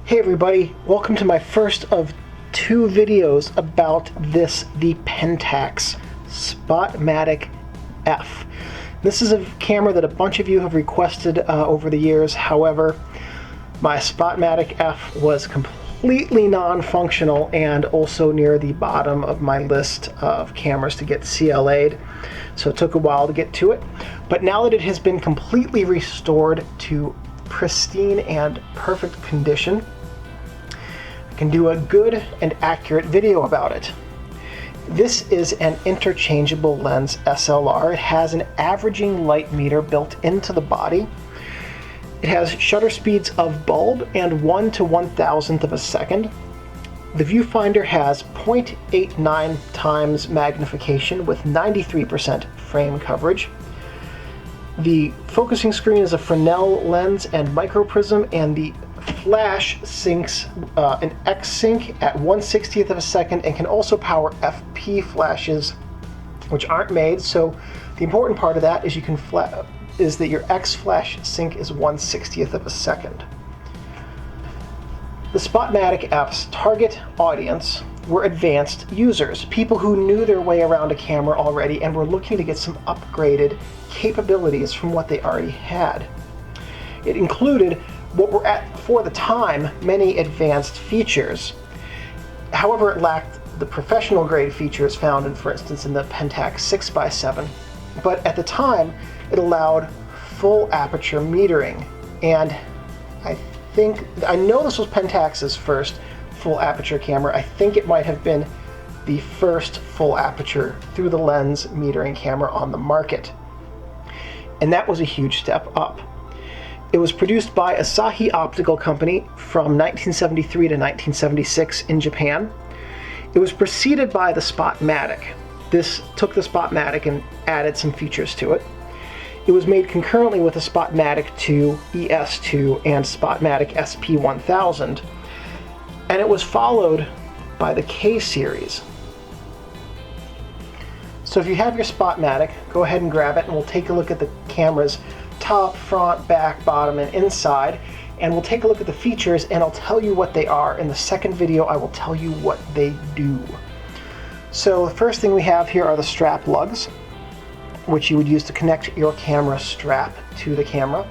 Hey everybody, welcome to my first of two videos about the Pentax Spotmatic F. This is a camera that a bunch of you have requested over the years. However, my Spotmatic F was completely non-functional and also near the bottom of my list of cameras to get CLA'd. So it took a while to get to it. But now that it has been completely restored to pristine and perfect condition, can do a good and accurate video about it. This is an interchangeable lens SLR. It has an averaging light meter built into the body. It has shutter speeds of bulb and 1 to 1,000th of a second. The viewfinder has 0.89 times magnification with 93% frame coverage. The focusing screen is a Fresnel lens and microprism, and the flash syncs an X-Sync at 1/60th of a second and can also power FP flashes, which aren't made. So the important part of that is is that your X-Flash sync is 1/60th of a second. The Spotmatic F's target audience were advanced users, people who knew their way around a camera already and were looking to get some upgraded capabilities from what they already had. It included what were for the time, many advanced features. However, it lacked the professional grade features found in, for instance, in the Pentax 6x7. But at the time, it allowed full aperture metering. And I know this was Pentax's first full aperture camera. I think it might have been the first full aperture through the lens metering camera on the market. And that was a huge step up. It was produced by ESII Optical Company from 1973 to 1976 in Japan. It was preceded by the Spotmatic. This took the Spotmatic and added some features to it. It was made concurrently with the Spotmatic 2, ES2, and Spotmatic SP1000. And it was followed by the K series. So if you have your Spotmatic, go ahead and grab it and we'll take a look at the camera's top, front, back, bottom, and inside, and we'll take a look at the features, and I'll tell you what they are. In the second video, I will tell you what they do. So the first thing we have here are the strap lugs, which you would use to connect your camera strap to the camera.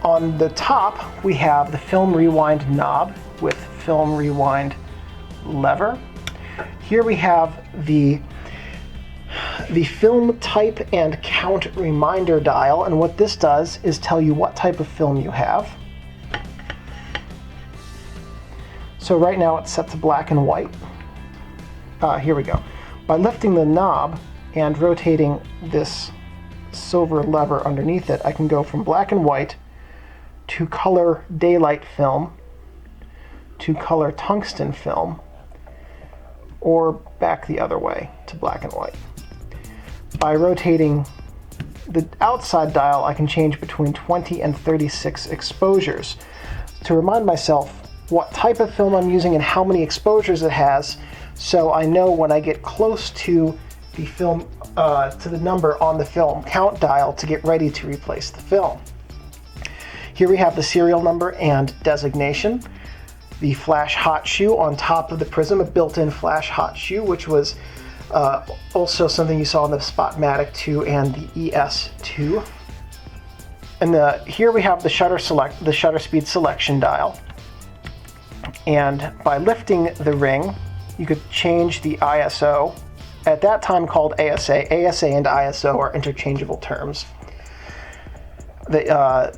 On the top, we have the film rewind knob with film rewind lever. Here we have the film type and count reminder dial, and what this does is tell you what type of film you have. So right now it's set to black and white. Here we go. By lifting the knob and rotating this silver lever underneath it, I can go from black and white to color daylight film to color tungsten film, or back the other way to black and white. By rotating the outside dial, I can change between 20 and 36 exposures. To remind myself what type of film I'm using and how many exposures it has, so I know when I get close to the film, to the number on the film count dial to get ready to replace the film. Here we have the serial number and designation. The flash hot shoe on top of the prism, a built-in flash hot shoe, which was also something you saw in the Spotmatic 2 and the ES2. And here we have the shutter speed selection dial. And by lifting the ring, you could change the ISO. At that time called ASA. ASA and ISO are interchangeable terms. They're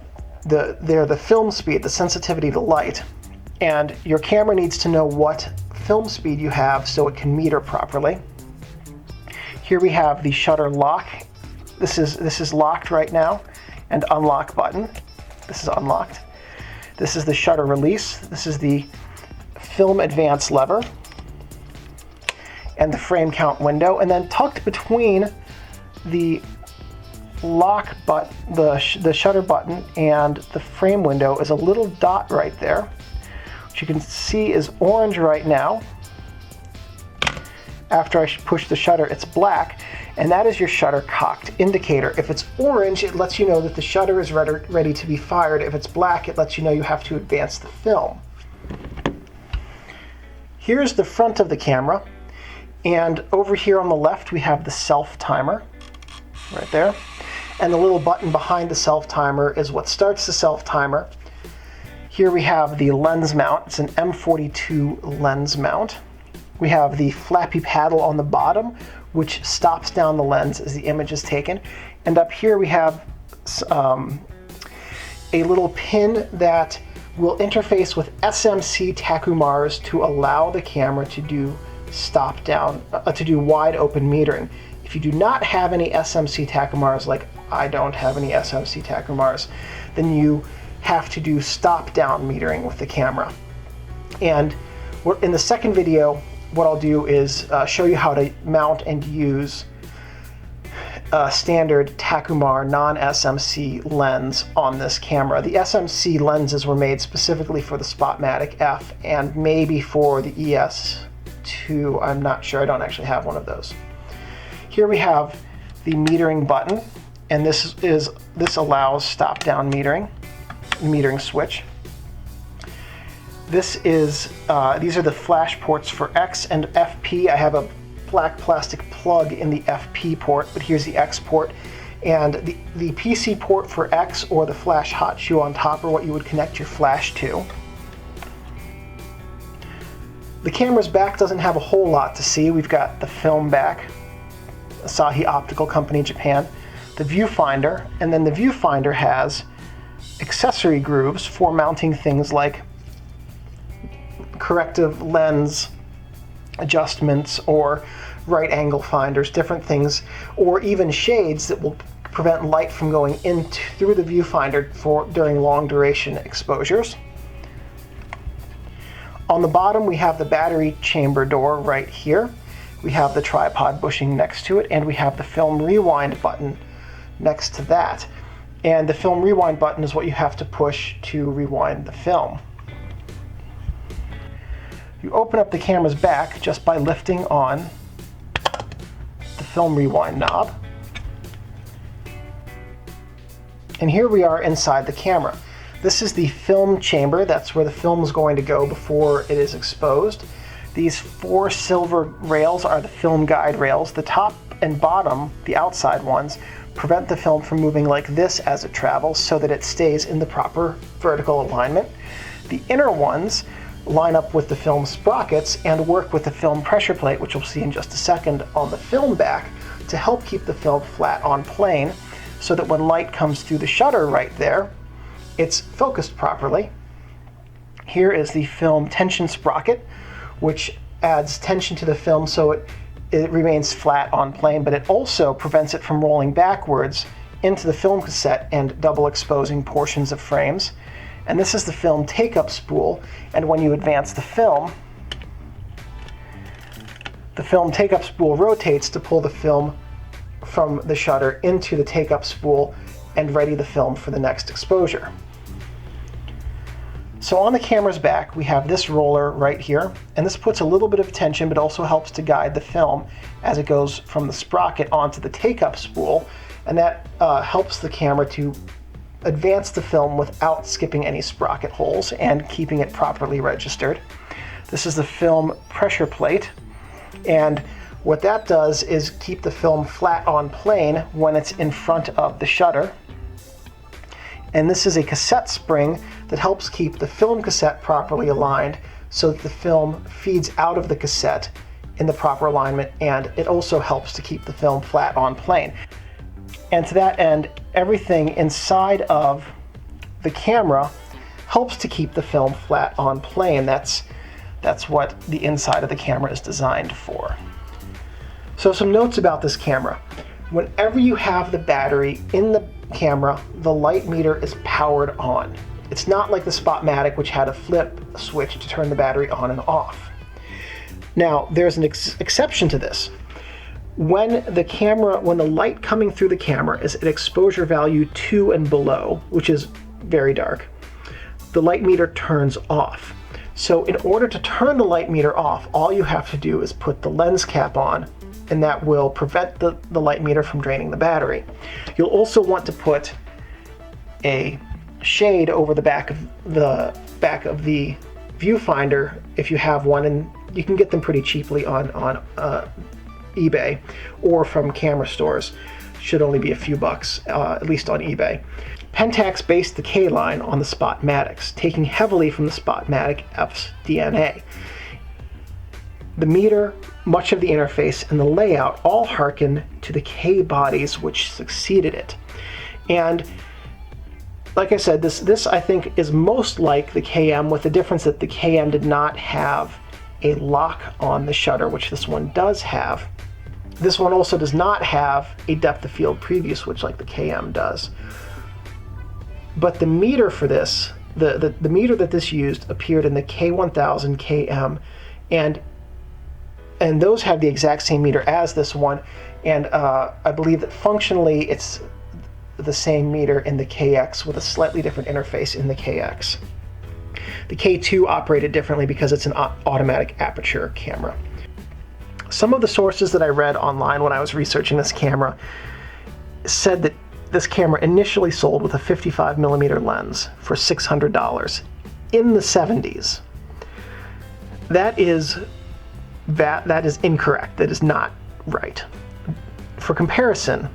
the film speed, the sensitivity to light. And your camera needs to know what film speed you have so it can meter properly. Here we have the shutter lock. This is locked right now, and unlock button. This is unlocked. This is the shutter release. This is the film advance lever and the frame count window. And then tucked between the lock button, the shutter button and the frame window is a little dot right there, which you can see is orange right now. After I push the shutter, it's black, and that is your shutter cocked indicator. If it's orange, it lets you know that the shutter is ready to be fired. If it's black, it lets you know you have to advance the film. Here's the front of the camera, and over here on the left we have the self timer right there, and the little button behind the self timer is what starts the self timer. Here we have the lens mount. It's an M42 lens mount. We have the flappy paddle on the bottom, which stops down the lens as the image is taken. And up here we have a little pin that will interface with SMC tachymars to allow the camera to do to do wide open metering. If you do not have any SMC tachymars, like I don't have any SMC tachymars, then you have to do stop down metering with the camera. And in the second video, what I'll do is show you how to mount and use a standard tachymar non-SMC lens on this camera. The SMC lenses were made specifically for the Spotmatic F and maybe for the ES2. I'm not sure, I don't actually have one of those. Here we have the metering button, and this allows stop down metering switch. This is these are the flash ports for X and FP. I have a black plastic plug in the FP port, but here's the X port. And the PC port for X, or the flash hot shoe on top, are what you would connect your flash to. The camera's back doesn't have a whole lot to see. We've got the film back, Asahi Optical Company, Japan, the viewfinder, and then the viewfinder has accessory grooves for mounting things like corrective lens adjustments or right angle finders, different things, or even shades that will prevent light from going in through the viewfinder during long duration exposures. On the bottom we have the battery chamber door right here. We have the tripod bushing next to it, and we have the film rewind button next to that. And the film rewind button is what you have to push to rewind the film. You open up the camera's back just by lifting on the film rewind knob. And here we are inside the camera. This is the film chamber. That's where the film is going to go before it is exposed. These 4 silver rails are the film guide rails. The top and bottom, the outside ones, prevent the film from moving like this as it travels so that it stays in the proper vertical alignment. The inner ones line up with the film sprockets and work with the film pressure plate, which we'll see in just a second, on the film back to help keep the film flat on plane so that when light comes through the shutter right there, it's focused properly. Here is the film tension sprocket, which adds tension to the film so it remains flat on plane, but it also prevents it from rolling backwards into the film cassette and double exposing portions of frames. And this is the film take-up spool, and when you advance the film take-up spool rotates to pull the film from the shutter into the take-up spool and ready the film for the next exposure. So on the camera's back we have this roller right here, and this puts a little bit of tension but also helps to guide the film as it goes from the sprocket onto the take-up spool, and that helps the camera to advance the film without skipping any sprocket holes and keeping it properly registered. This is the film pressure plate, and what that does is keep the film flat on plane when it's in front of the shutter. And this is a cassette spring that helps keep the film cassette properly aligned so that the film feeds out of the cassette in the proper alignment, and it also helps to keep the film flat on plane. And to that end, everything inside of the camera helps to keep the film flat on plane. That's what the inside of the camera is designed for. So some notes about this camera. Whenever you have the battery in the camera, the light meter is powered on. It's not like the Spotmatic, which had a flip switch to turn the battery on and off. Now, there's an exception to this. When the light coming through the camera is at exposure value 2 and below, which is very dark, the light meter turns off. So in order to turn the light meter off, all you have to do is put the lens cap on, and that will prevent the light meter from draining the battery. You'll also want to put a shade over the back of the viewfinder, if you have one, and you can get them pretty cheaply on eBay or from camera stores. Should only be a few bucks, at least on eBay. Pentax based the K line on the Spotmatics, taking heavily from the Spotmatic F's DNA. The meter, much of the interface, and the layout all hearken to the K bodies which succeeded it. And like I said, this I think is most like the KM, with the difference that the KM did not have a lock on the shutter, which this one does have. This one also does not have a depth of field preview switch like the KM does. But the meter for this, the meter that this used, appeared in the K1000 KM, and those have the exact same meter as this one, and I believe that functionally it's the same meter in the KX with a slightly different interface in the KX. The K2 operated differently because it's an automatic aperture camera. Some of the sources that I read online when I was researching this camera said that this camera initially sold with a 55mm lens for $600 in the 70s. That is incorrect. That is not right. For comparison,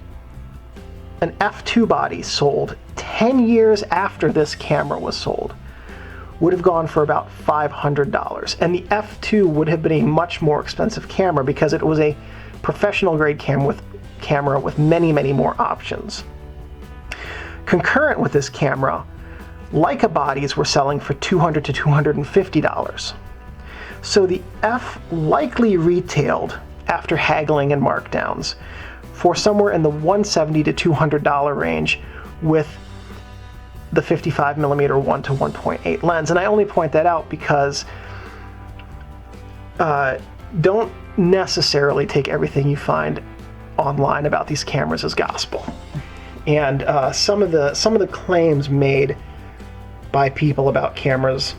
an F2 body sold 10 years after this camera was sold would have gone for about $500, and the F2 would have been a much more expensive camera because it was a professional grade camera with many, many more options. Concurrent with this camera, Leica bodies were selling for $200 to $250. So the F likely retailed, after haggling and markdowns, for somewhere in the $170 to $200 range with the 55mm 1 to 1.8 lens. And I only point that out because don't necessarily take everything you find online about these cameras as gospel. And some of the claims made by people about cameras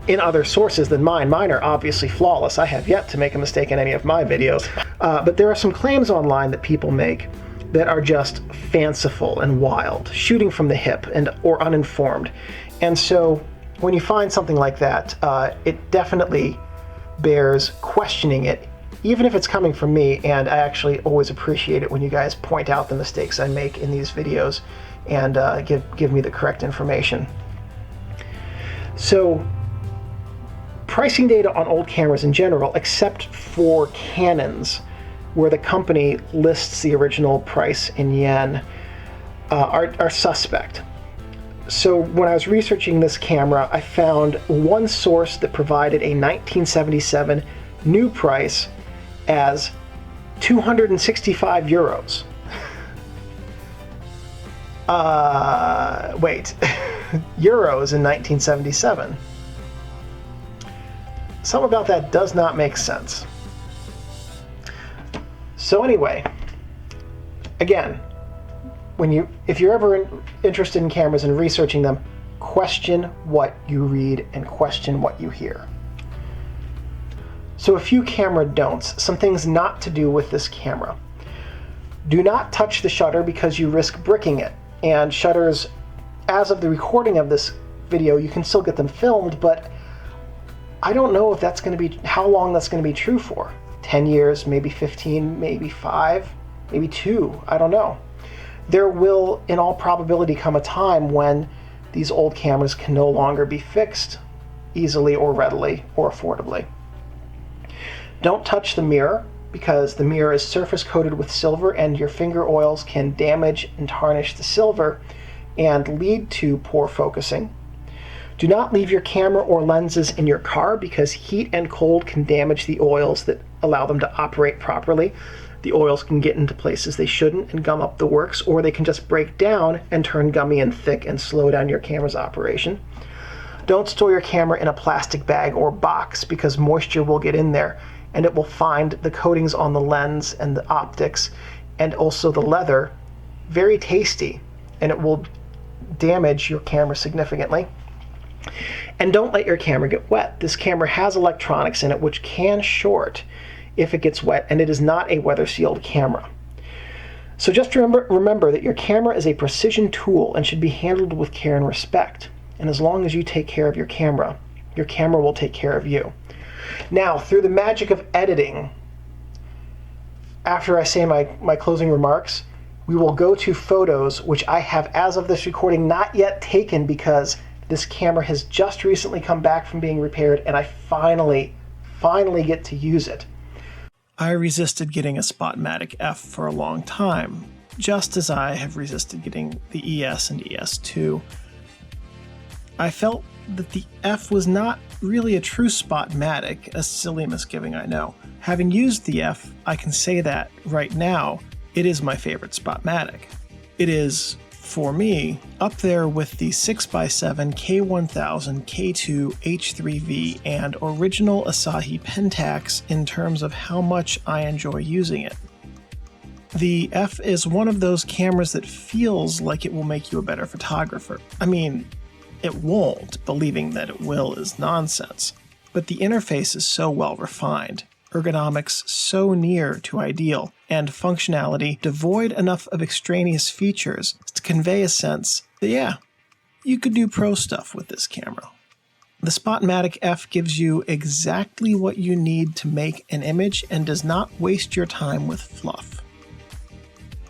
in other sources than mine are obviously flawless. I have yet to make a mistake in any of my videos. But there are some claims online that people make that are just fanciful and wild, shooting from the hip or uninformed. And so when you find something like that, it definitely bears questioning it, even if it's coming from me. And I actually always appreciate it when you guys point out the mistakes I make in these videos and give me the correct information. So pricing data on old cameras in general, except for Canon's, where the company lists the original price in yen, are suspect. So when I was researching this camera, I found one source that provided a 1977 new price as 265 euros. Wait, euros in 1977. Something about that does not make sense. So anyway, again, if you're ever interested in cameras and researching them, question what you read and question what you hear. So a few camera don'ts, some things not to do with this camera. Do not touch the shutter because you risk bricking it. And shutters, as of the recording of this video, you can still get them filmed, but I don't know if that's going to be, how long that's going to be true for. 10 years, maybe 15, maybe 5, maybe 2, I don't know. There will, in all probability, come a time when these old cameras can no longer be fixed easily or readily or affordably. Don't touch the mirror because the mirror is surface coated with silver and your finger oils can damage and tarnish the silver and lead to poor focusing. Do not leave your camera or lenses in your car because heat and cold can damage the oils that allow them to operate properly. The oils can get into places they shouldn't and gum up the works, or they can just break down and turn gummy and thick and slow down your camera's operation. Don't store your camera in a plastic bag or box because moisture will get in there and it will find the coatings on the lens and the optics and also the leather very tasty, and it will damage your camera significantly. And don't let your camera get wet. This camera has electronics in it which can short if it gets wet, and it is not a weather-sealed camera. So just remember that your camera is a precision tool and should be handled with care and respect. And as long as you take care of your camera will take care of you. Now, through the magic of editing, after I say my closing remarks, we will go to photos which I have, as of this recording, not yet taken because this camera has just recently come back from being repaired and I finally get to use it. I resisted getting a Spotmatic F for a long time, just as I have resisted getting the ES and ESII. I felt that the F was not really a true Spotmatic, a silly misgiving, I know. Having used the F, I can say that right now, it is my favorite Spotmatic. It is, for me, up there with the 6x7 K1000, K2, H3V, and original ESII Pentax in terms of how much I enjoy using it. The F is one of those cameras that feels like it will make you a better photographer. I mean, it won't, believing that it will is nonsense, but the interface is so well refined, ergonomics so near to ideal, and functionality devoid enough of extraneous features to convey a sense that, yeah, you could do pro stuff with this camera. The Spotmatic F gives you exactly what you need to make an image and does not waste your time with fluff.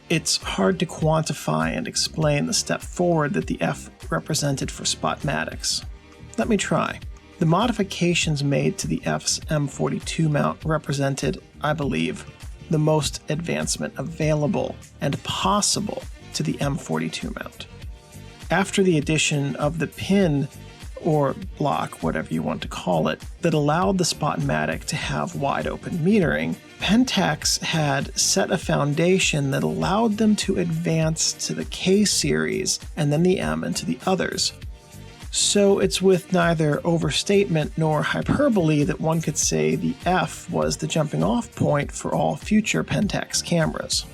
It's hard to quantify and explain the step forward that the F represented for Spotmatics. Let me try. The modifications made to the F's M42 mount represented, I believe, the most advancement available and possible to the M42 mount. After the addition of the pin, or block, whatever you want to call it, that allowed the Spotmatic to have wide open metering, Pentax had set a foundation that allowed them to advance to the K series and then the M into the others. So it's with neither overstatement nor hyperbole that one could say the F was the jumping off point for all future Pentax cameras.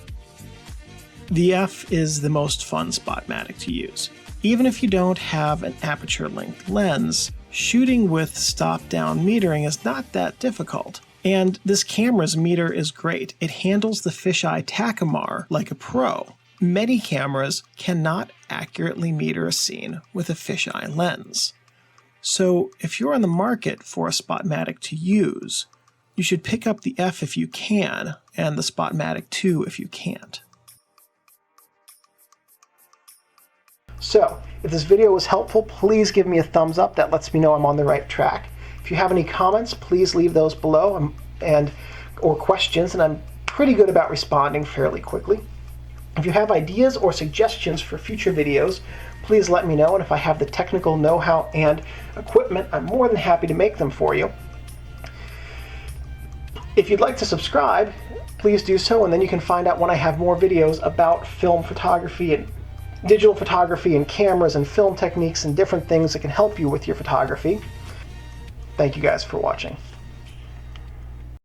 The F is the most fun Spotmatic to use. Even if you don't have an aperture length lens, shooting with stop-down metering is not that difficult. And this camera's meter is great. It handles the fisheye Takumar like a pro. Many cameras cannot accurately meter a scene with a fisheye lens. So if you're on the market for a Spotmatic to use, you should pick up the F if you can, and the Spotmatic 2 if you can't. So, if this video was helpful, please give me a thumbs up. That lets me know I'm on the right track. If you have any comments, please leave those below or questions, and I'm pretty good about responding fairly quickly. If you have ideas or suggestions for future videos, please let me know, and if I have the technical know-how and equipment, I'm more than happy to make them for you. If you'd like to subscribe, please do so, and then you can find out when I have more videos about film photography and digital photography and cameras and film techniques and different things that can help you with your photography. Thank you guys for watching.